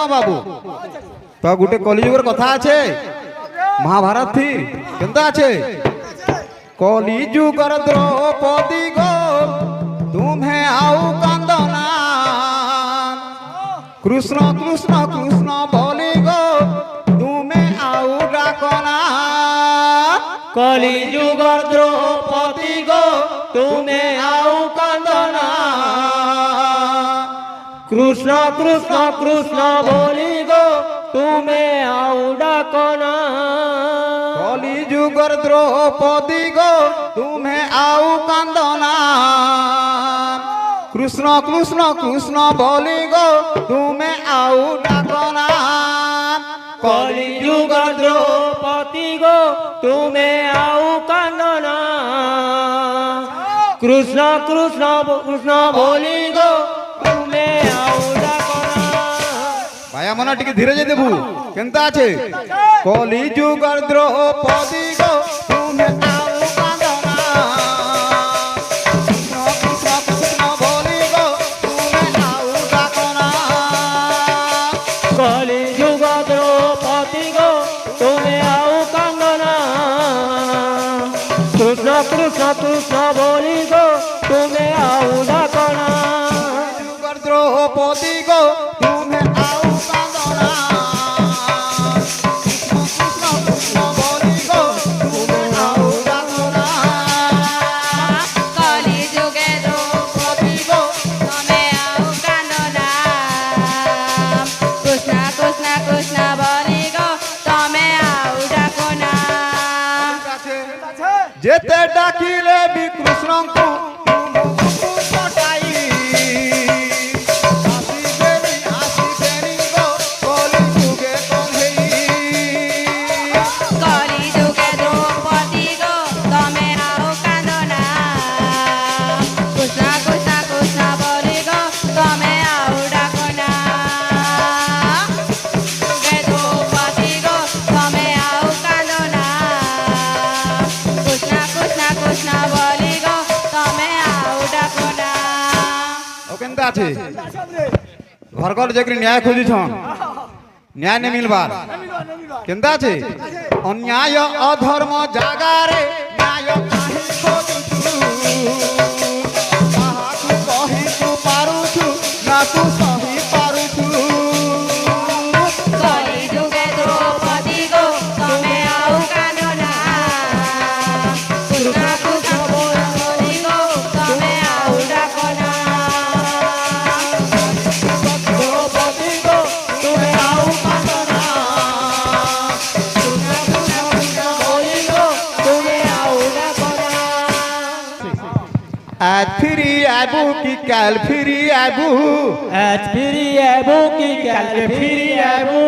শোনো বাবু তো গোটে কলিযুগের কথা আছে মহাভারত থি কেনতা আছে কলিযুগর দ্রৌপদী গো তুমি আউ কান্দনা কৃষ্ণ কৃষ্ণ কৃষ্ণ বলি গো তুমি আউ ডাকনা কলিযুগর দ্রৌপদী গো তুমি আউ কান্দনা কৃষ্ণ কৃষ্ণ কৃষ্ণ বলি গো তুমি আউ ডাকনা কলিযুগর দ্রৌপদী গো তুমি আউ কান্দনা কৃষ্ণ কৃষ্ণ কৃষ্ণ বলি গো তুমি আউ ডাকনা কলিযুগর দ্রৌপদী গো তুমি আউ কান্দনা কৃষ্ণ কৃষ্ণ কৃষ্ণ বলি গো তুমি আউ ডাকনা ভাইয়া মনে টিকে ধীরে যাই দেবু কেনতা আছে কলিযুগর দ্রৌপদী গো তুমি আউ কান্দনা কৃষ্ণ কৃষ্ণ কৃষ্ণ বলি গো তুমি আউ ডাকনা কলিযুগ দ্রৌপদী গো তুমি আউ কান্দনা কৃষ্ণ কৃষ্ণ কৃষ্ণ বলি গো তুমি আউ ডাকনা কলিযুগর দ্রৌপদী গো তুমি আউ কান্দনা কৃষ্ণ কৃষ্ণ কৃষ্ণ বলি গো তুমি আউ ডাকনা কলিযুগে দ্রৌপদী গো তুমি আউ কান্দনা কৃষ্ণ কৃষ্ণ কৃষ্ণ বলি গো তুমি আউ ডাকনা যেতে ডাকিলে বিকৃষ্ণଙ୍କୁ পটাই আসিবেনি গো কলিযুগে কহেই কলিযুগে দ্রৌপদী গো তুমি আউ কান্দনা কৃষ্ণ কৃষ্ণ কৃষ্ণ বলি গো তুমি আউ ডাকনা যুগে দ্রৌপদী গো তুমি আউ কান্দনা কৃষ্ণ কৃষ্ণ কৃষ্ণ বলি গো তুমি আউ ডাকনা ও কেনতা আছে ঘর ঘর যেকরি ন্যায় খুঁজিছন ন্যায় নে মিলবার কেনতা আছে অন্যায় অধর্ম জাগারে ন্যায় কাহি খোঁজুছু কাহাকু কহি তু পারুছু না তু সহি পারুছু কলিযুগে দ্রৌপদী গো তুমি আউ কান্দনা কৃষ্ণ কৃষ্ণ বলি গো তুমি আউ ডাকনা দ্রৌপদী গো তুমি আউ কান্দনা কৃষ্ণ কৃষ্ণ কৃষ্ণ বলি গো তুমি আউ ডাকনা আজ ফিরি আবু কি কাল ফিরি আবু আজ ফিরি আবু কি কালকে ফিরি আবু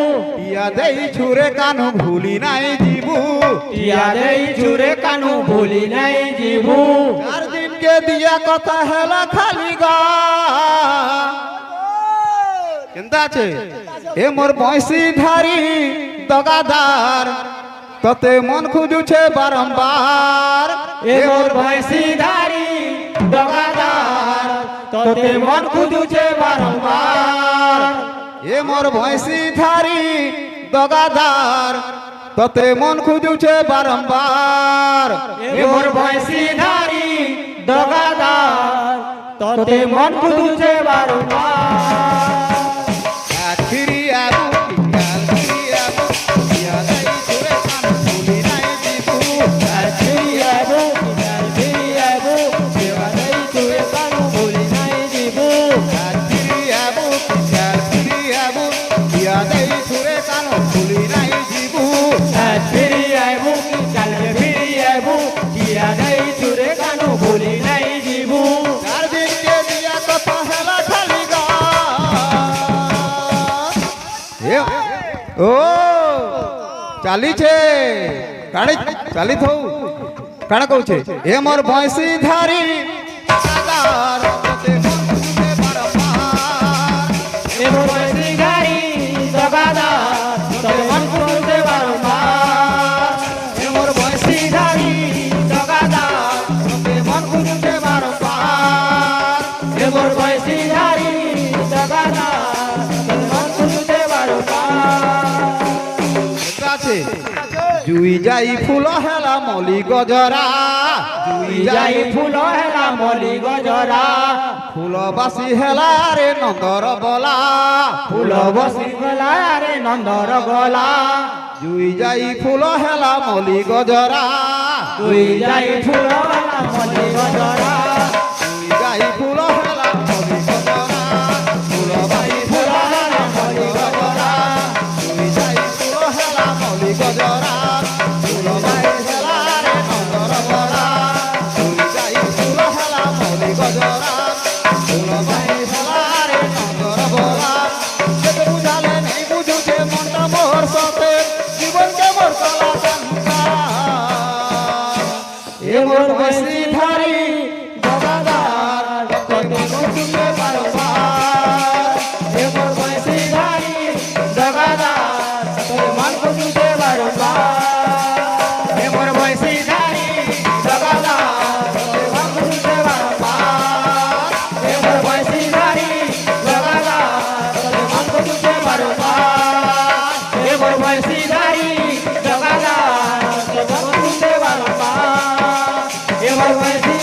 ইয়া দেই ছুরে কানু ভুলি নাই জীবু টিয়া দেই চুরে কানু ভুলি নাই জিভু চার দিনকে দিয়া কথা হেলা খালি গা কেনতা আছে এ মোর বয়সী ধারি দগাদার ততে মন খুঁজুছে বারম্বার এ মোর ভয়সি ধারি দগাদার তোতে মন খুঁজুছে বারম্বার এ মোর বয়সী ধারি দগাদার ততে মন খুঁজুছে বারম্বার এ মোর ভয়সি ধারি দগাদার তোতে মন খুঁজুছে বারম্বার আজ ফিরি আবু কি কাল ফিরি আবু ইয়া দেই ছুরে কানু ভুলি নাই জীবু আজ ফিরি আবু কাল ফিরি আবু দেওয়া দেই চুরে কানু ভুলি নাই জিভু আজ ফিরি আবু কি কাল ফিরি আবু ইয়া দেই ছুরে কানু ভুলি নাই জীবু আজ ফিরি আবু কালকে ফিরি আবু টিয়া দেই চুরে কানু ভুলি নাই জিভু চার দিনকে দিয়া কথা হেলা খালি গা ও চালিছে কাড়ে চালি থৌ কাଣା কହୁছে এ মোর বয়সী ধারি দগাদার ততে মন খুঁজুছে বারম্বার এ মোর ভয়সি ধারি দগাদার তোতে মন খুঁজুছে বারম্বার এ মোর বয়সী ধারি দগাদার ততে মন খুঁজুছে বারম্বার এ মোর ভয়সি ধারি দগাদার তোতে মন খুঁজুছে বারম্বার জুই যাই ফুল হেলা মলি গজরা জুই যাই ফুল হেলা মলি গজরা ফুল বাসি হেলা রে নন্দর বলা ফুল বসি গলা রে নন্দর গলা জুই যাই ফুল হেলা মলি গজরা তুই যাই ফুল হেলা মলি গজরা জুই যাই ফুল হেলা মলি গজরা ফুল বাসি ফুল হেলা মলি গজরা জুই যাই ফুল হেলা মলি গজরা ফুল বাসি হেলা রে নন্দর বলা জুই যাই ফুল হেলা মলি গজরা ফুল বাসি হেলা রে নন্দর বলা যেতে বুঝালে নেই বুঝুছে মনটা মোর সাথে জীবনকে মোর কলা এ মোর বসি ধারি জগাদার কতে শুনতে পারবা এ মোর বসি ধারি জগাদার তোর মন কো শুনতে পারবা এ মোর বসি ধারি জগাদার তোর মন কো শুনতে পারবা এ মোর বসি ধারি জগাদার তোর মন কো শুনতে পারবা এ মোর বসি ধারি জগাদার তোর মন কো শুনতে পারবা এবার বসি